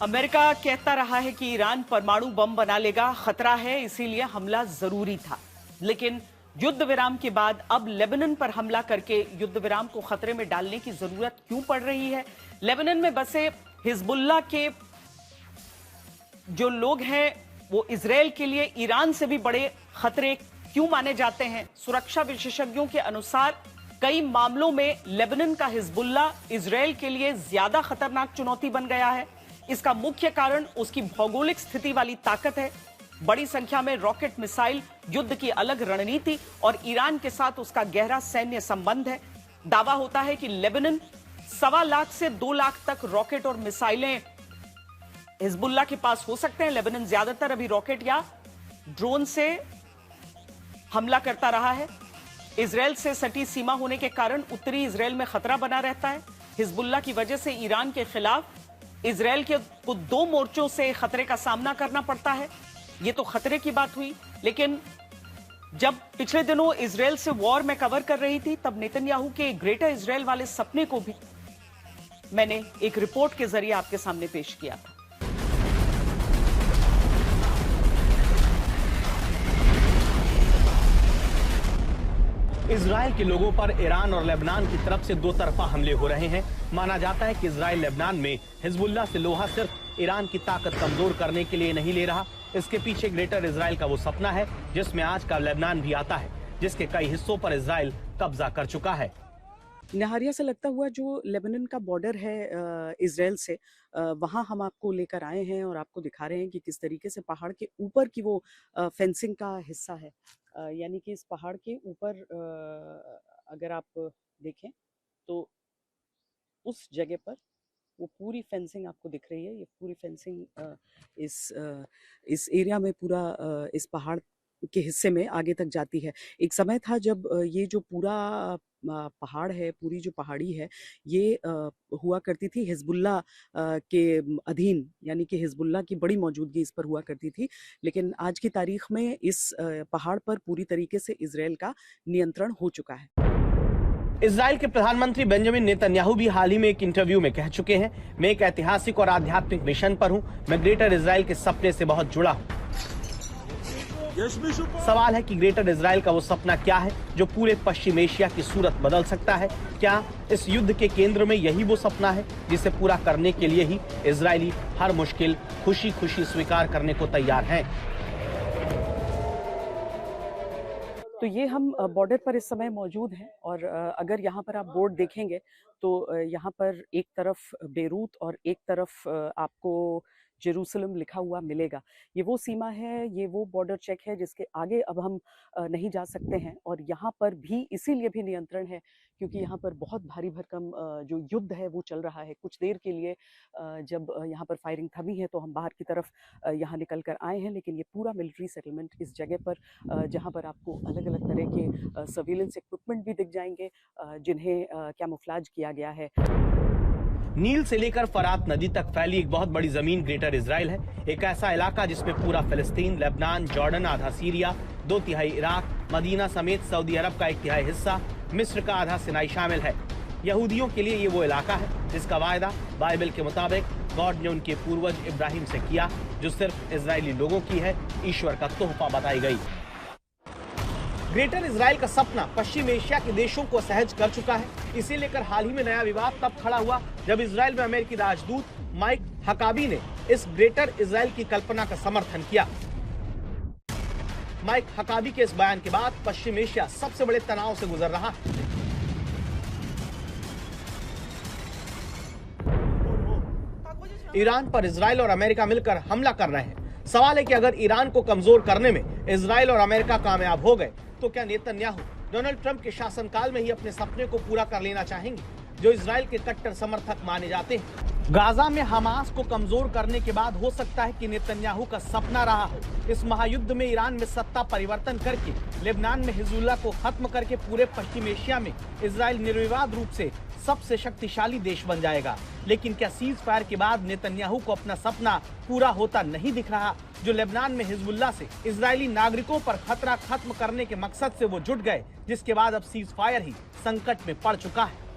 America कहता रहा है कि ईरान परमाणु बम बना लेगा, खतरा है, इसीलिए हमला जरूरी था। लेकिन युद्ध विराम के बाद अब लेबनान पर हमला करके युद्ध विराम को खतरे में डालने की जरूरत क्यों पड़ रही है? लेबनान में बसे हिजबुल्लाह के जो लोग हैं वो इजराइल के लिए ईरान से भी बड़े खतरे क्यों माने जाते हैं? सुरक्षा विशेषज्ञों के अनुसार कई मामलों में लेबनान का हिजबुल्लाह इजराइल के लिए ज्यादा खतरनाक चुनौती बन गया है। इसका मुख्य कारण उसकी भौगोलिक स्थिति वाली ताकत है, बड़ी संख्या में रॉकेट मिसाइल, युद्ध की अलग रणनीति और ईरान के साथ उसका गहरा सैन्य संबंध है। दावा होता है कि लेबनान 1.25 लाख से 2 लाख तक रॉकेट और मिसाइलें हिजबुल्लाह के पास हो सकते हैं। लेबनान ज्यादातर अभी रॉकेट या ड्रोन से हमला करता रहा है। इजराइल से सटी सीमा होने के कारण उत्तरी इजराइल में खतरा बना रहता है। हिजबुल्लाह की वजह से ईरान के खिलाफ इजराइल को 2 मोर्चों से खतरे का सामना करना पड़ता है। ये तो खतरे की बात हुई, लेकिन जब पिछले दिनों इजराइल से वॉर में कवर कर रही थी तब नेतन्याहू के ग्रेटर इजराइल वाले सपने को भी मैंने एक रिपोर्ट के जरिए आपके सामने पेश किया था। इजराइल के लोगों पर ईरान और लेबनान की तरफ से 2 तरफा हमले हो रहे हैं। माना जाता है कि इजराइल लेबनान में हिजबुल्लाह से लोहा सिर्फ ईरान की ताकत कमजोर करने के लिए नहीं ले रहा, इसके पीछे ग्रेटर इजराइल का वो सपना है जिसमें आज का लेबनान भी आता है, जिसके कई हिस्सों पर इजराइल कब्जा कर चुका है। नहारिया से लगता हुआ जो लेबनान का बॉर्डर है इजराइल से, वहाँ हम आपको लेकर आए हैं और आपको दिखा रहे हैं कि किस तरीके से पहाड़ के ऊपर की वो फेंसिंग का हिस्सा है। यानी कि इस पहाड़ के ऊपर अगर आप देखें तो उस जगह पर वो पूरी फेंसिंग आपको दिख रही है। ये पूरी फेंसिंग इस एरिया में पूरा इस पहाड़ के हिस्से में आगे तक जाती है। एक समय था जब ये जो पूरा पहाड़ है, पूरी जो पहाड़ी है, ये हुआ करती थी हिजबुल्लाह के अधीन, यानी कि हिजबुल्लाह की बड़ी मौजूदगी इस पर हुआ करती थी। लेकिन आज की तारीख में इस पहाड़ पर पूरी तरीके से इजराइल का नियंत्रण हो चुका है। इजराइल के प्रधानमंत्री बेंजामिन नेतन्याहू भी हाल ही में एक इंटरव्यू में कह चुके हैं, मैं एक ऐतिहासिक और आध्यात्मिक मिशन पर हूं, मैं ग्रेटर इजराइल के सपने से बहुत जुड़ा हूं। सवाल है कि ग्रेटर इजराइल का वो सपना क्या है जो पूरे पश्चिम एशिया की सूरत बदल सकता है? क्या इस युद्ध के केंद्र में यही वो सपना है जिसे पूरा करने के लिए ही इजरायली हर मुश्किल खुशी खुशी स्वीकार करने को तैयार हैं? तो ये हम बॉर्डर पर इस समय मौजूद हैं और अगर यहाँ पर आप बोर्ड देखेंगे तो यहाँ पर एक तरफ बेरूत और एक तरफ आपको जेरूसलम लिखा हुआ मिलेगा। ये वो सीमा है, ये वो बॉर्डर चेक है जिसके आगे अब हम नहीं जा सकते हैं। और यहाँ पर भी इसीलिए भी नियंत्रण है क्योंकि यहाँ पर बहुत भारी भरकम जो युद्ध है वो चल रहा है। कुछ देर के लिए जब यहाँ पर फायरिंग थमी है तो हम बाहर की तरफ यहाँ निकल कर आए हैं, लेकिन ये पूरा मिलिट्री सेटलमेंट इस जगह पर जहाँ पर आपको अलग अलग तरह के सर्विलेंस इक्विपमेंट भी दिख जाएंगे जिन्हें कैमोफ्लेज किया गया है। नील से लेकर फरात नदी तक फैली एक बहुत बड़ी जमीन ग्रेटर इजराइल है, एक ऐसा इलाका जिसमें पूरा फिलिस्तीन, लेबनान, जॉर्डन, आधा सीरिया, 2/3 इराक, मदीना समेत सऊदी अरब का 1/3 हिस्सा, मिस्र का आधा सिनाई शामिल है। यहूदियों के लिए ये वो इलाका है जिसका वायदा बाइबल के मुताबिक गॉड ने उनके पूर्वज इब्राहिम से किया, जो सिर्फ इजरायली लोगों की है, ईश्वर का तोहफा बताई गई। ग्रेटर इजराइल का सपना पश्चिम एशिया के देशों को असहज कर चुका है। इसे लेकर हाल ही में नया विवाद तब खड़ा हुआ जब इजराइल में अमेरिकी राजदूत माइक हकाबी ने इस ग्रेटर इजराइल की कल्पना का समर्थन किया। माइक हकाबी के इस बयान के बाद पश्चिम एशिया सबसे बड़े तनाव से गुजर रहा है। ईरान पर इजराइल और अमेरिका मिलकर हमला कर रहे हैं। सवाल है कि अगर ईरान को कमजोर करने में इजराइल और अमेरिका कामयाब हो गए तो क्या नेतन्याहू डोनाल्ड ट्रंप के शासनकाल में ही अपने सपने को पूरा कर लेना चाहेंगे, जो इजराइल के कट्टर समर्थक माने जाते हैं? गाजा में हमास को कमजोर करने के बाद हो सकता है कि नेतन्याहू का सपना रहा हो इस महायुद्ध में ईरान में सत्ता परिवर्तन करके लेबनान में हिजबुल्लाह को खत्म करके पूरे पश्चिम एशिया में इजराइल निर्विवाद रूप से सबसे शक्तिशाली देश बन जाएगा। लेकिन क्या सीज फायर के बाद नेतन्याहू को अपना सपना पूरा होता नहीं दिख रहा, जो लेबनान में हिजबुल्लाह से इजरायली नागरिकों पर खतरा खत्म करने के मकसद से वो जुट गए, जिसके बाद अब सीज फायर ही संकट में पड़ चुका है।